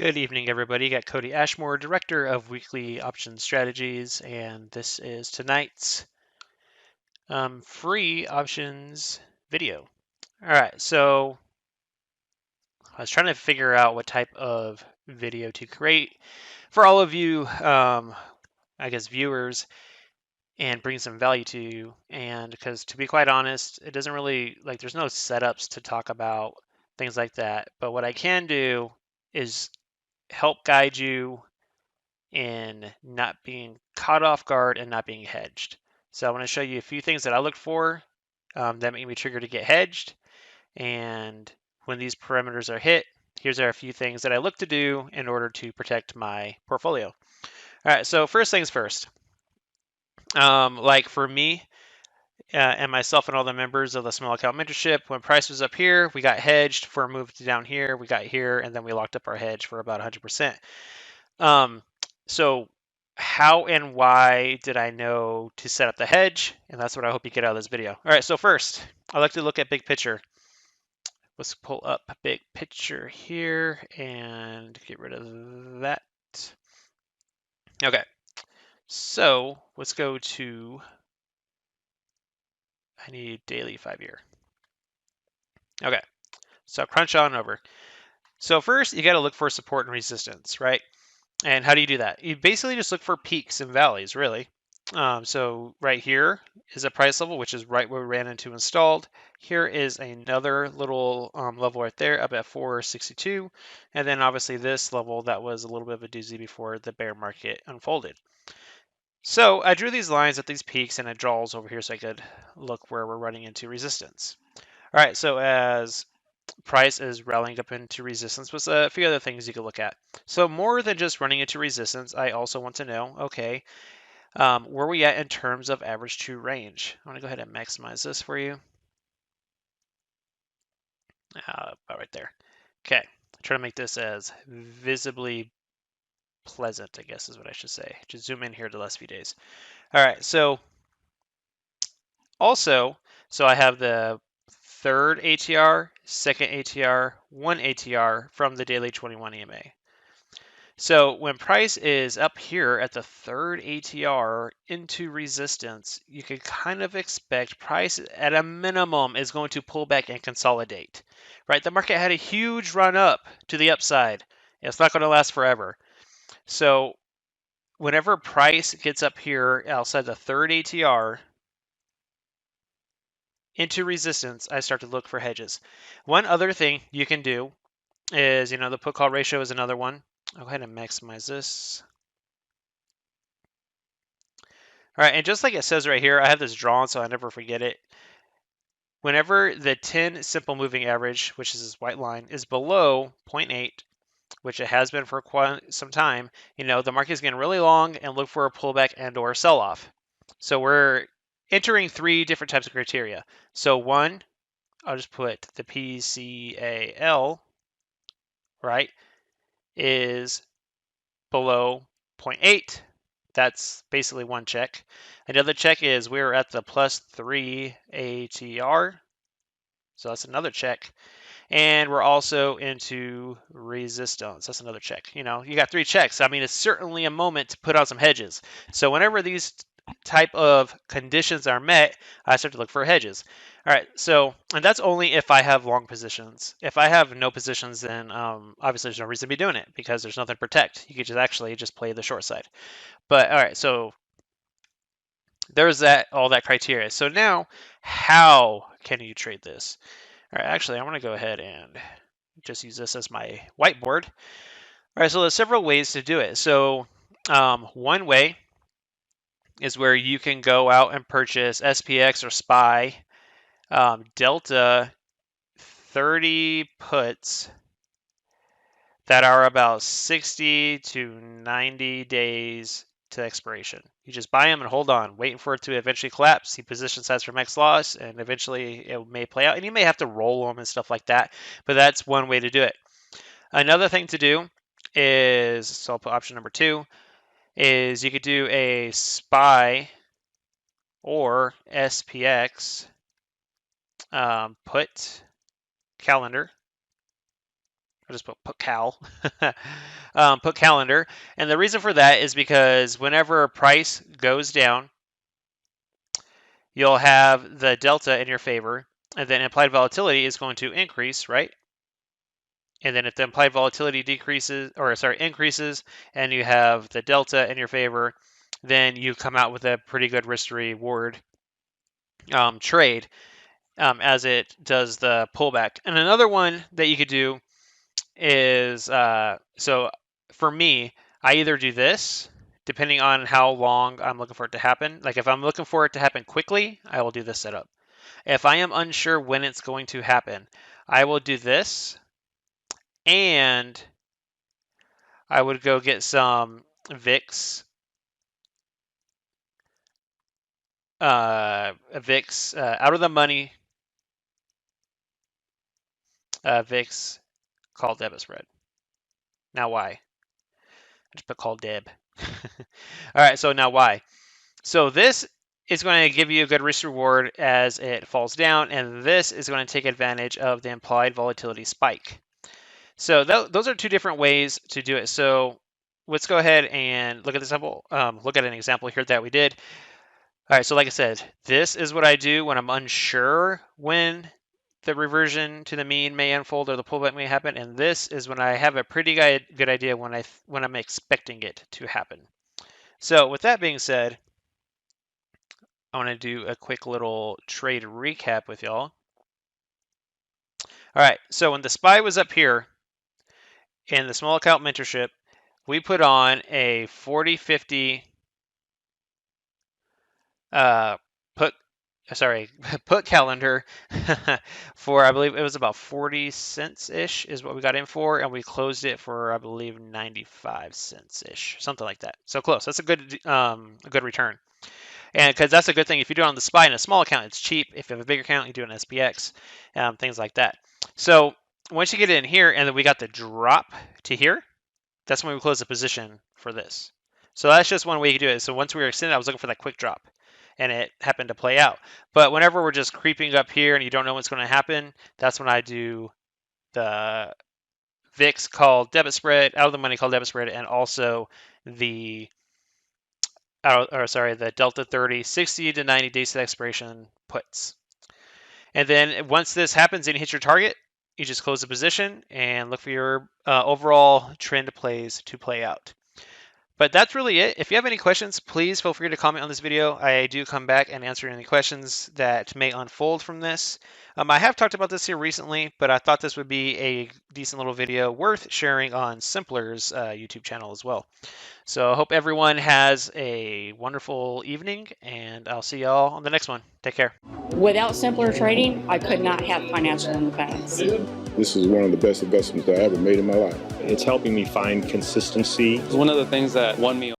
Good evening, everybody. You got Kody Ashmore, Director of Weekly Option Strategies, and this is tonight's free options video. All right, so I was trying to figure out what type of video to create for all of you, I guess, viewers, and bring some value to you. And because to be quite honest, it doesn't really, there's no setups to talk about, things like that. But what I can do is help guide you in not being caught off guard and not being hedged. So I want to show you a few things that I look for that make me trigger to get hedged. And when these parameters are hit, here's a few things that I look to do in order to protect my portfolio. All right, so first things first. Like for me and myself and all the members of the small account mentorship, when price was up here, we got hedged for a move to down here, we got here, and then we locked up our hedge for about 100%. So how and why did I know to set up the hedge? And that's what I hope you get out of this video. All right, so first, I like to look at big picture. Let's pull up big picture here and get rid of that. Okay, so let's go to, I need daily 5-year. Okay, so crunch on over. So first, you got to look for support and resistance, right? And how do you do that? You basically just look for peaks and valleys, really. So right here is a price level, which is right where we ran into installed. Here is another little level right there up at 462. And then obviously this level that was a little bit of a doozy before the bear market unfolded. So I drew these lines at these peaks and it draws over here so I could look where we're running into resistance. All right, so as price is rallying up into resistance with a few other things you could look at. So more than just running into resistance, I also want to know, okay, where are we at in terms of average true range? I want to go ahead and maximize this for you. About right there. Okay, try to make this as visibly pleasant, I guess is what I should say. Just zoom in here the last few days. All right, so also, so I have the third ATR, second ATR, one ATR from the daily 21 EMA. So when price is up here at the third ATR into resistance, you can kind of expect price at a minimum is going to pull back and consolidate, right? The market had a huge run up to the upside. It's not going to last forever. So whenever price gets up here outside the third ATR into resistance, I start to look for hedges. One other thing you can do is, the put call ratio is another one. I'll go ahead and maximize this. All right, and just like it says right here, I have this drawn so I never forget it. Whenever the 10 simple moving average, which is this white line, is below 0.8, which it has been for quite some time, the market is getting really long and look for a pullback and or sell-off. So we're entering 3 different types of criteria. So one, I'll just put the PCAL, right, is below 0.8. That's basically one check. Another check is we're at the +3 ATR. So that's another check. And we're also into resistance. That's another check. You got 3 checks. I mean, it's certainly a moment to put on some hedges. So whenever these type of conditions are met, I start to look for hedges. All right, so, and that's only if I have long positions. If I have no positions, then obviously there's no reason to be doing it because there's nothing to protect. You could just play the short side. But all right, so there's all that criteria. So now, how can you trade this? All right, actually, I want to go ahead and just use this as my whiteboard. All right, so there's several ways to do it. So one way is where you can go out and purchase SPX or SPY Delta 30 puts that are about 60 to 90 days to expiration. You just buy them and hold on, waiting for it to eventually collapse. See position size for max loss, and eventually it may play out. And you may have to roll them and stuff like that, but that's one way to do it. Another thing to do is, so I'll put option number 2, is you could do a SPY or SPX put calendar. I'll just put cal, put calendar. And the reason for that is because whenever a price goes down, you'll have the delta in your favor, and then implied volatility is going to increase, right? And then if the implied volatility increases, and you have the delta in your favor, then you come out with a pretty good risk to reward trade as it does the pullback. And another one that you could do is, so for me, I either do this, depending on how long I'm looking for it to happen. Like if I'm looking for it to happen quickly, I will do this setup. If I am unsure when it's going to happen, I will do this, and I would go get some VIX, out of the money, VIX call debit spread. Now why? I just put call deb. All right, so now why? So this is going to give you a good risk reward as it falls down, and this is going to take advantage of the implied volatility spike. So those are two different ways to do it. So let's go ahead and look at this example. Look at an example here that we did. All right, so like I said, this is what I do when I'm unsure when the reversion to the mean may unfold or the pullback may happen, and this is when I have a pretty good idea when I'm expecting it to happen. So with that being said, I want to do a quick little trade recap with y'all. All right, so when the SPY was up here in the small account mentorship, we put on a 40-50 put calendar for, I believe it was about 40 cents ish is what we got in for, and we closed it for, I believe, 95 cents ish, something like that. So close. That's a good return. And because that's a good thing, if you do it on the SPY in a small account, it's cheap. If you have a bigger account, you do it in SPX, things like that. So once you get in here, and then we got the drop to here, that's when we close the position for this. So that's just one way you can do it. So once we were extended, I was looking for that quick drop, and it happened to play out. But whenever we're just creeping up here and you don't know what's going to happen, that's when I do the VIX call debit spread, out of the money call debit spread, and also the the Delta 30 60 to 90 days to expiration puts. And then once this happens and you hit your target, you just close the position and look for your overall trend plays to play out. But that's really it. If you have any questions, please feel free to comment on this video. I do come back and answer any questions that may unfold from this. I have talked about this here recently, but I thought this would be a decent little video worth sharing on Simpler's YouTube channel as well. So I hope everyone has a wonderful evening, and I'll see y'all on the next one. Take care. Without Simpler Trading, I could not have financial independence. This is one of the best investments I ever made in my life. It's helping me find consistency. It's one of the things that won me